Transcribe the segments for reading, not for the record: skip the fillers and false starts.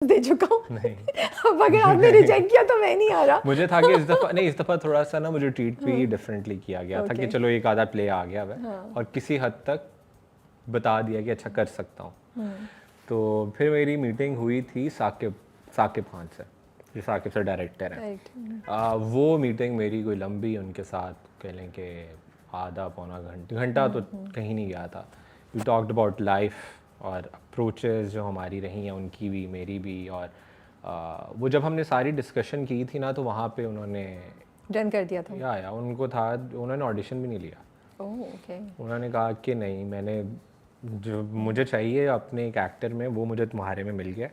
दे चुका हूँ। नहीं अब अगर आपने रिजेक्ट किया तो मैं नहीं आ रहा। मुझे था कि इस दफ़ा थोड़ा सा ना मुझे ट्रीट भी डिफरेंटली किया गया था कि Okay. चलो एक आधा प्ले आ गया है हाँ। और किसी हद तक बता दिया कि अच्छा कर सकता हूँ। तो फिर मेरी मीटिंग हुई थी साकिब साकिब खान से, जो साकिब से डायरेक्टर हैं। राइट। वो मीटिंग मेरी कोई लंबी उनके साथ कह लें कि आधा पौना घंटा तो कहीं नहीं गया था। वी टॉक्ड अबाउट लाइफ और अप्रोचेस जो हमारी रही हैं, उनकी भी मेरी भी। और वो जब हमने सारी डिस्कशन की थी ना, तो वहाँ पे उन्होंने डन कर दिया था। या उनको था, उन्होंने ऑडिशन भी नहीं लिया। Oh okay. उन्होंने कहा कि नहीं, मैंने जो मुझे चाहिए अपने एक एक्टर में वो मुझे तुम्हारे में मिल गया।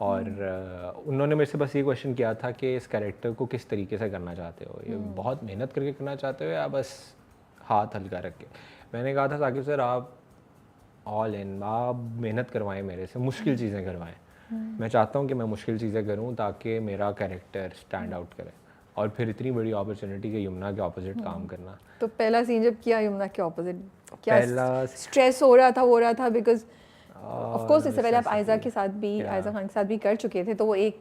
और उन्होंने मेरे से बस ये क्वेश्चन किया था कि इस कैरेक्टर को किस तरीके से करना चाहते हो, ये बहुत मेहनत करके करना चाहते हो या बस हाथ हल्का रख के। मैंने कहा था साकिब सर, आप ऑल इन, आप मेहनत करवाएं मेरे से, मुश्किल चीज़ें करवाएं। मैं चाहता हूँ कि मैं मुश्किल चीज़ें करूँ ताकि मेरा कैरेक्टर स्टैंड आउट करे। और फिर इतनी बड़ी अपॉर्चुनिटी के यमुना के ऑपोजिट काम करना। तो पहला सीन जब किया यमुना के ऑपोजिट, क्या पहला स्ट्रेस हो रहा था बिकॉज ऑफ कोर्स इससे पहले आप आयजा के साथ भी, आयजा खान के साथ भी कर चुके थे, तो वो एक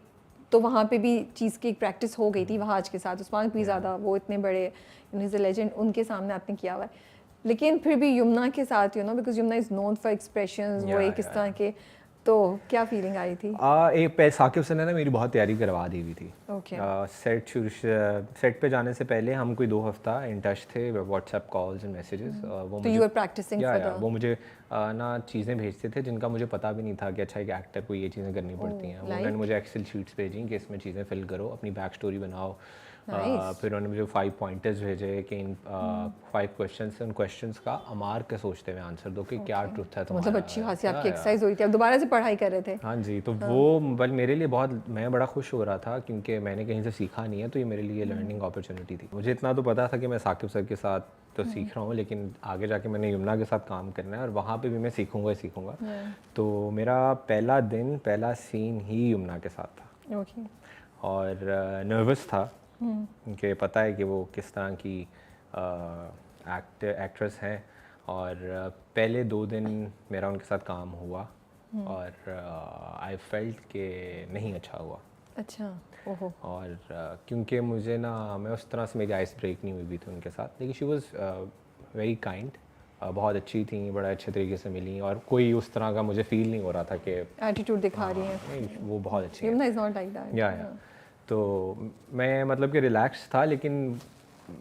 तो वहाँ पे भी चीज़ की एक प्रैक्टिस हो गई थी वहाँ आज के साथ। उस्मान भी ज़्यादा, वो इतने बड़े लेजेंड, उनके सामने आपने किया हुआ है। लेकिन फिर भी यमुना के साथ because Yamuna is known for expressions, वो एक इस तरह के, तो क्या फीलिंग आई थी? साकिब से ने ना मेरी बहुत तैयारी करवा दी हुई थी। ओके। सेट पे जाने से पहले हम कोई 2 हफ्ता इन टच थे, व्हाट्सएप कॉल्स एंड मैसेजेस। वो तो you are practicing for the, वो मुझे ना चीज़ें भेजते थे जिनका मुझे पता भी नहीं था कि अच्छा एक एक्टर को ये चीज़ें करनी पड़ती हैं। उन्होंने मुझे एक्सेल शीट्स भेजी कि इसमें चीज़ें फिल करो, अपनी बैक स्टोरी बनाओ। फिर उन्होंने मुझे 5 पॉइंटर्स भेजे कि इन 5 क्वेश्चंस हैं, उन क्वेश्चंस का अमार के सोचते हुए आंसर दो कि क्या ट्रुथ है तुम्हारा। मतलब अच्छी खासी आपकी एक्सरसाइज हुई थी, अब दोबारा से पढ़ाई कर रहे थे। हाँ जी, तो वो बल मेरे लिए बहुत, मैं बड़ा खुश हो रहा था क्योंकि मैंने कहीं से सीखा नहीं है, तो ये मेरे लिए लर्निंग अपॉर्चुनिटी थी। मुझे इतना तो पता था कि मैं साकिब सर के साथ तो सीख रहा हूँ, लेकिन आगे जाके मैंने यमुना के साथ काम करना है और वहाँ पे भी मैं सीखूंगा ही सीखूंगा। तो मेरा पहला दिन, पहला सीन ही यमुना के साथ था। ओके। और नर्वस था कि पता है कि वो किस तरह की एक्ट्रेस हैं। और पहले 2 दिन मेरा उनके साथ काम हुआ और आई फेल्ट कि नहीं अच्छा हुआ। अच्छा। ओहो। और क्योंकि मुझे ना, मैं उस तरह से मेरी आइस ब्रेक नहीं हुई भी थी उनके साथ, लेकिन शी वॉज़ वेरी काइंड, बहुत अच्छी थी, बड़ा अच्छे तरीके से मिली और कोई उस तरह का मुझे फील नहीं हो रहा था कि एटीट्यूड दिखा रही हैं। नहीं, वो बहुत अच्छी है। Yamuna is not like that. या तो मैं मतलब कि रिलैक्स था, लेकिन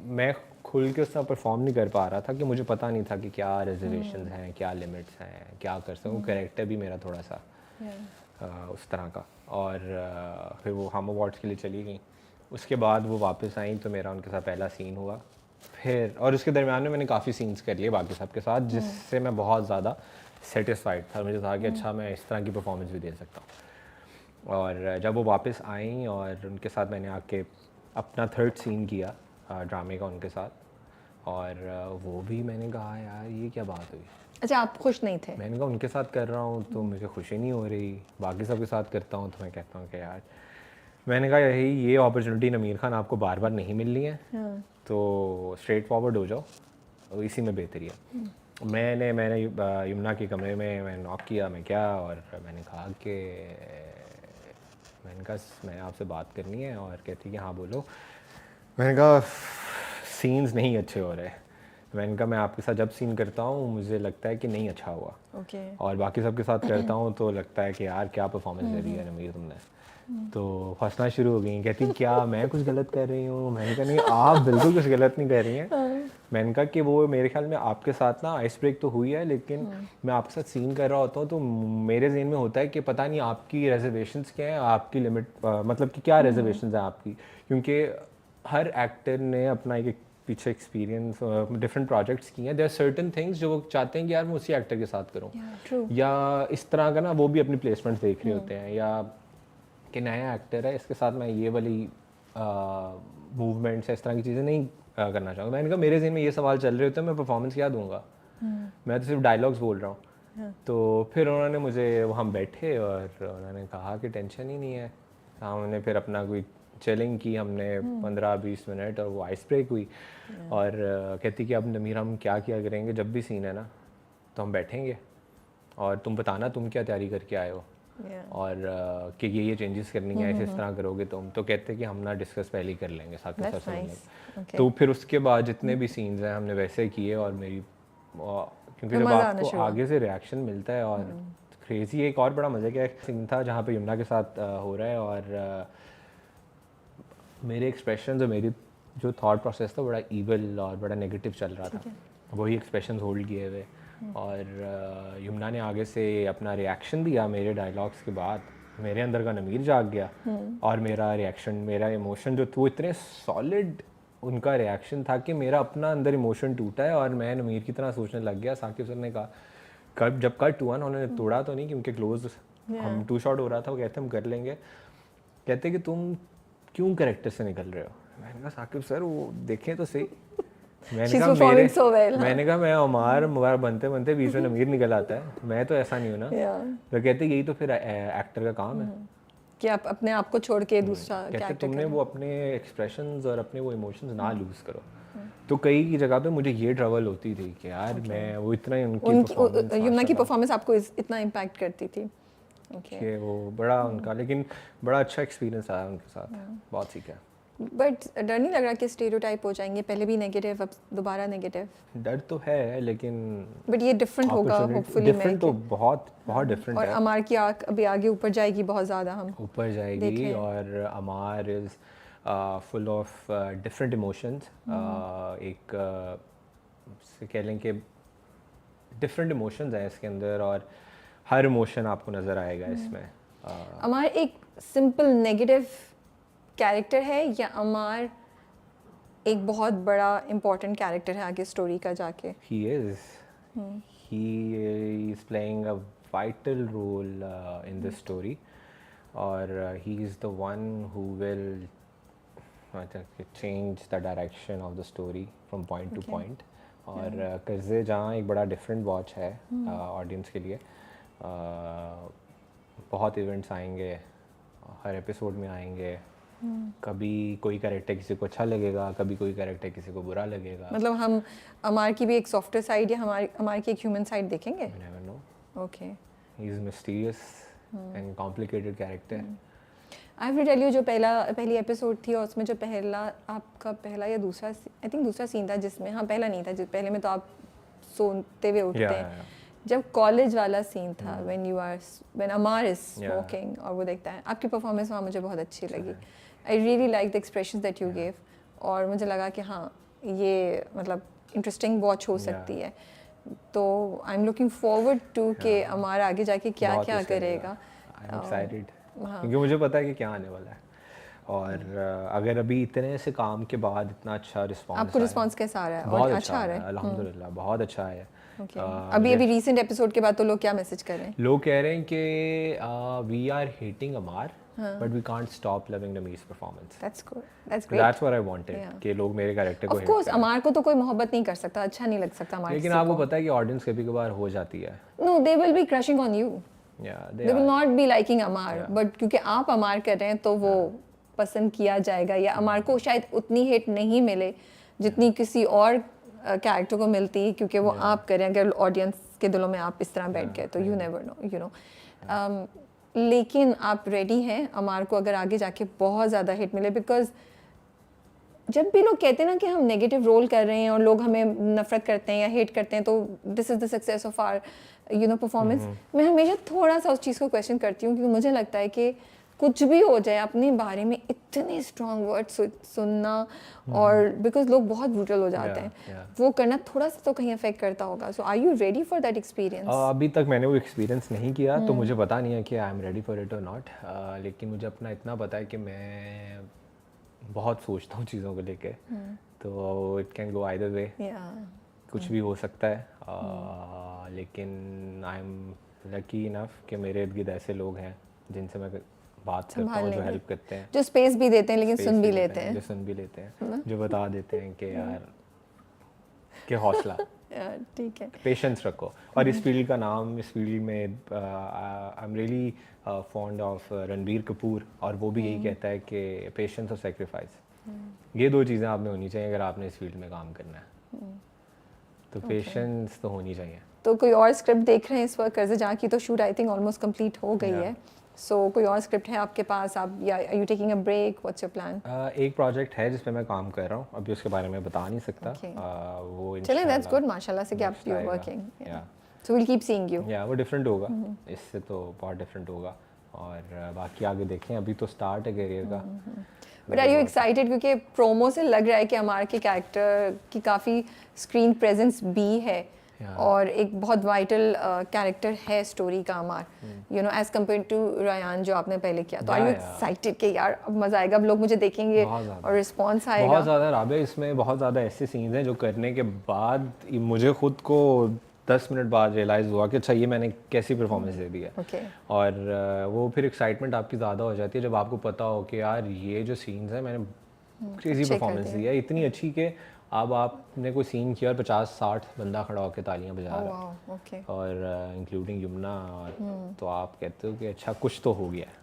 मैं खुल के उस तरह परफॉर्म नहीं कर पा रहा था कि मुझे पता नहीं था कि क्या रिजर्वेशंस हैं, क्या लिमिट्स हैं, क्या कर सकूँ। कैरेक्टर भी मेरा थोड़ा सा उस तरह का। और फिर वो हम अवार्ड्स के लिए चली गई। उसके बाद वो वापस आई तो मेरा उनके साथ पहला सीन हुआ। फिर और उसके दरमियान में मैंने काफ़ी सीन्स कर लिए बाकी सब के साथ, जिससे मैं बहुत ज़्यादा सेटिस्फाइड था। मुझे था कि अच्छा, मैं इस तरह की परफॉर्मेंस भी दे सकता हूँ। और जब वो वापस आई और उनके साथ मैंने आके अपना 3rd सीन किया ड्रामे का उनके साथ, और वो भी मैंने कहा यार ये क्या बात हुई। अच्छा, आप खुश नहीं थे? मैंने कहा उनके साथ कर रहा हूँ तो मुझे खुशी नहीं हो रही, बाकी सबके साथ करता हूँ तो मैं कहता हूँ कि यार, मैंने कहा यही ये अपॉर्चुनिटी नमीर खान आपको बार बार नहीं मिलनी है। तो स्ट्रेट फॉरवर्ड हो जाओ, इसी में बेहतरी है। मैंने यमुना के कमरे में मैं नॉक किया, मैं क्या, और मैंने कहा कि मैंने आपसे बात करनी है। और कहती कि हाँ बोलो। मैंने कहा सीन्स नहीं अच्छे हो रहे। मैंने कहा मैं आपके साथ जब सीन करता हूँ मुझे लगता है कि नहीं अच्छा हुआ, और बाकी सबके साथ करता हूँ तो लगता है कि यार क्या परफॉर्मेंस दे दी है नमीर तुमने। तो हंसना शुरू हो गई, कहती क्या मैं कुछ गलत कर रही हूँ। मैंने कहा नहीं, आप बिल्कुल कुछ गलत नहीं कर रही हैं। मैंने कहा कि वो मेरे ख्याल में आपके साथ ना आइस ब्रेक तो हुई है, लेकिन मैं आपके साथ सीन कर रहा होता हूँ तो मेरे जहन में होता है कि पता नहीं आपकी रिजर्वेशंस क्या हैं, आपकी लिमिट मतलब कि क्या रिजर्वेशंस हैं आपकी, क्योंकि हर एक्टर ने अपना एक पीछे एक्सपीरियंस, डिफरेंट प्रोजेक्ट्स किए हैं। देयर आर सर्टेन थिंग्स जो वो चाहते हैं कि यार मैं उसी एक्टर के साथ करूँ, या इस तरह का ना वो भी अपनी प्लेसमेंट देख रहे होते हैं, या कि नया एक्टर है इसके साथ मैं ये वाली मूवमेंट्स इस तरह की चीज़ें नहीं करना चाहूँगा। मैंने कहा मेरे जहन में ये सवाल चल रहे होते हैं, मैं परफॉर्मेंस क्या दूंगा, मैं तो सिर्फ डायलॉग्स बोल रहा हूँ। तो फिर उन्होंने मुझे, हम बैठे और उन्होंने कहा कि टेंशन ही नहीं है। हमने फिर अपना कोई चिलिंग की, हमने 15-20 मिनट, और वो आइस ब्रेक हुई। और कहती कि अब नमीर हम क्या किया करेंगे, जब भी सीन है ना तो हम बैठेंगे और तुम बताना तुम क्या तैयारी करके आए हो। और कि ये चेंजेस करनी है, इस तरह करोगे तुम, तो कहते हैं कि हम ना डिस्कस पहले ही कर लेंगे साकिब सर से। तो फिर उसके बाद जितने भी सीन्स हैं हमने वैसे किए, और मेरी क्योंकि जब आपको आगे से रिएक्शन मिलता है और क्रेजी, एक और बड़ा मज़े का सीन था जहाँ पे यमुना के साथ हो रहा है, और मेरे एक्सप्रेशन और मेरी जो थॉट प्रोसेस था बड़ा ईवल और बड़ा नेगेटिव चल रहा था, वही एक्सप्रेशन होल्ड किए हुए, और यमुना ने आगे से अपना रिएक्शन दिया मेरे डायलॉग्स के बाद, मेरे अंदर का नमीर जाग गया, और मेरा रिएक्शन, मेरा इमोशन जो वो इतने सॉलिड उनका रिएक्शन था कि मेरा अपना अंदर इमोशन टूटा है, और मैं नमीर की तरह सोचने लग गया। साकिब सर ने कहा जब कट हुआ ना, उन्होंने तोड़ा तो नहीं क्योंकि क्लोज हम 2 शॉट हो रहा था, वो कहते हम कर लेंगे, कहते कि तुम क्यों कैरेक्टर से निकल रहे हो। मैंने कहा साकिब सर वो देखें तो सही। मैंने कहा मैं अमार मुबारक बनते बनते बीच में नमीर निकल आता है, मैं तो ऐसा नहीं हूँ ना। तो कहते यही तो फिर एक्टर का काम है कि आप अपने आप को छोड़ के दूसरा कहते तुमने वो अपने एक्सप्रेशंस और अपने वो इमोशंस ना लूज करो। तो कई की जगह पे मुझे ये ट्रबल होती थी कि यार मैं वो इतना ही उनकी यमुना की परफॉर्मेंस आपको इतना इम्पैक्ट करती थी कि वो बड़ा उनका, लेकिन बड़ा अच्छा एक्सपीरियंस आया उनके साथ, बहुत सीखा। बट डर नहीं लग रहा कि स्टीरियोटाइप हो जाएंगे, पहले भी नेगेटिव अब दोबारा नेगेटिव? डर तो है, लेकिन बट ये डिफरेंट होगा होपफुली। डिफरेंट तो बहुत डिफरेंट है। और अमार की आँख अभी आगे ऊपर जाएगी, बहुत ज़्यादा हम ऊपर जाएगी, और Amar is full of different emotions. एक से कह लें कि डिफरेंट इमोशंस हैं इसके अंदर, और हर इमोशन आपको नज़र आएगा इसमें। अमार एक सिंपल नेगेटिव कैरेक्टर है या अमार एक बहुत बड़ा इम्पोर्टेंट कैरेक्टर है आगे स्टोरी का जाके? He is playing a vital role in this story, और he is the one who will change the direction of the story from point to point. और कर्ज़े जहाँ एक बड़ा डिफरेंट वॉच है ऑडियंस के लिए। बहुत इवेंट्स आएंगे, हर एपिसोड में आएंगे, कभी कोई कैरेक्टर किसी को अच्छा लगेगा, कभी कोई कैरेक्टर किसी को बुरा लगेगा। मतलब हम अमार की भी एक सॉफ्टवेयर साइड या हमारी की एक ह्यूमन साइड देखेंगे? You never know. Okay. He is mysterious and complicated character. I have to tell you, जो पहली एपिसोड थी और उसमें जो आपका पहला या दूसरा, आई थिंक दूसरा सीन था जिसमें, हाँ पहला नहीं था, पहले में तो आप सोते हुए उठते हैं। जब कॉलेज वाला सीन था, when अमार इज स्मोकिंग और वो देखता है, आपकी परफॉर्मेंस वहाँ मुझे बहुत अच्छी लगी। I really like the expressions that you gave, और मुझे लगा कि हाँ ये मतलब इंटरेस्टिंग वॉच हो सकती है। तो I am looking forward to कि अमार आगे जाके क्या क्या करेगा। आई एम एक्साइटेड क्योंकि मुझे पता है कि क्या आने वाला है, और अगर अभी इतने से काम के बाद इतना अच्छा रिस्पांस, आपको रिस्पांस कैसा आ रहा है? बहुत अच्छा आ रहा है अल्हम्दुलिल्लाह, बहुत अच्छा है। अभी रीसेंट एपिसोड के बाद तो लोग क्या मैसेज कर रहे हैं? लोग कह रहे हैं कि we are hating Amar but we can't stop loving Nameer's performance. That's good. That's great. That's what I wanted. कि लोग मेरे कैरेक्टर को Of course, अमार को तो कोई मोहब्बत नहीं कर सकता, अच्छा नहीं लग सकता अमार। लेकिन आपको पता है कि ऑडियंस कभी कभार हो जाती है। No, they will be crushing on you. Yeah, they will not be liking Amar, but क्योंकि आप अमार कर रहे हैं तो वो पसंद किया जाएगा, या अमार को शायद उतनी हिट नहीं मिले जितनी किसी और कैरेक्टर को मिलती, क्योंकि वो आप कर रहे हैं। अगर ऑडियंस के दिलों में आप इस तरह बैठ गए तो you never know, you know. लेकिन आप रेडी हैं अमार को अगर आगे जाके बहुत ज़्यादा हिट मिले? बिकॉज जब भी लोग कहते हैं ना कि हम नेगेटिव रोल कर रहे हैं और लोग हमें नफरत करते हैं या हेट करते हैं, तो this is the success of our performance, मैं हमेशा थोड़ा सा उस चीज़ को क्वेश्चन करती हूँ, क्योंकि मुझे लगता है कि कुछ भी हो जाए अपने बारे में इतने स्ट्रॉन्ग वर्ड सुनना, और बिकॉज लोग बहुत ब्रूटल हो जाते हैं, वो करना थोड़ा सा तो कहीं अफेक्ट करता होगा। So are you ready for that experience? अभी तक मैंने वो एक्सपीरियंस नहीं किया, तो मुझे पता नहीं है कि I am ready for it और नॉट, लेकिन मुझे अपना इतना पता है कि मैं बहुत सोचता हूँ चीज़ों को लेके, तो it can go either way, कुछ भी हो सकता है, लेकिन आई एम लकी इनफ कि मेरे इर्द गिर्द ऐसे लोग हैं जिनसे मैं बात करता हूँ, जो हेल्प करते हैं, जो स्पेस भी देते हैं, लेकिन सुन भी लेते हैं, जो सुन भी लेते हैं, जो बता देते हैं कि यार कि हौसला, ठीक है, पेशेंस रखो। और इस फील्ड का नाम, इस फील्ड में I am really fond of Ranbir Kapoor, और वो भी यही कहता है कि पेशेंस और सेक्रीफाइस, ये दो चीज़ें आप में होनी चाहिए अगर आपने इस फील्ड में काम करना है। तो पेशेंस तो होनी चाहिए। तो कोई और स्क्रिप्ट देख रहे हैं इस वक्त? कर्ज़े जहाँ की तो shoot I think almost complete हो गई है, सो कोई और स्क्रिप्ट है आपके पास? आप या are you taking a break, what's your plan? एक प्रोजेक्ट है जिस पे मैं काम कर रहा हूँ, अभी उसके बारे में बता नहीं सकता। वो चलिए दैट्स गुड, माशाल्लाह से कि आप you are working, so will keep seeing you. या वो डिफरेंट होगा, इससे तो बहुत डिफरेंट होगा, और बाकी आगे देखें, अभी तो स्टार्ट है करियर का। But are you excited? क्योंकि प्रोमो से लग रहा है कि अमार के कैरेक्टर की काफ़ी स्क्रीन प्रेजेंस भी है, और एक बहुत वाइटल कैरेक्टर है स्टोरी का Amar, you know, as compare to Ryan जो आपने पहले किया। तो आर यू एक्साइटेड कि यार अब मज़ा आएगा, अब लोग मुझे देखेंगे और रिस्पॉन्स आएगा? बहुत ज़्यादा राबे, इसमें बहुत ज़्यादा ऐसे सीन्स हैं जो करने के बाद मुझे खुद को 10 मिनट बाद रियलाइज़ हुआ कि अच्छा ये मैंने कैसी परफॉर्मेंस दे दी है। और वो फिर एक्साइटमेंट आपकी ज़्यादा हो जाती है जब आपको पता हो कि यार ये जो सीन्स हैं मैंने क्रेजी परफॉर्मेंस दी है, इतनी अच्छी कि अब आपने कोई सीन किया और 50-60 बंदा खड़ा होकर तालियां बजा रहा है, और इंक्लूडिंग यमुना, और तो आप कहते हो कि अच्छा कुछ तो हो गया है।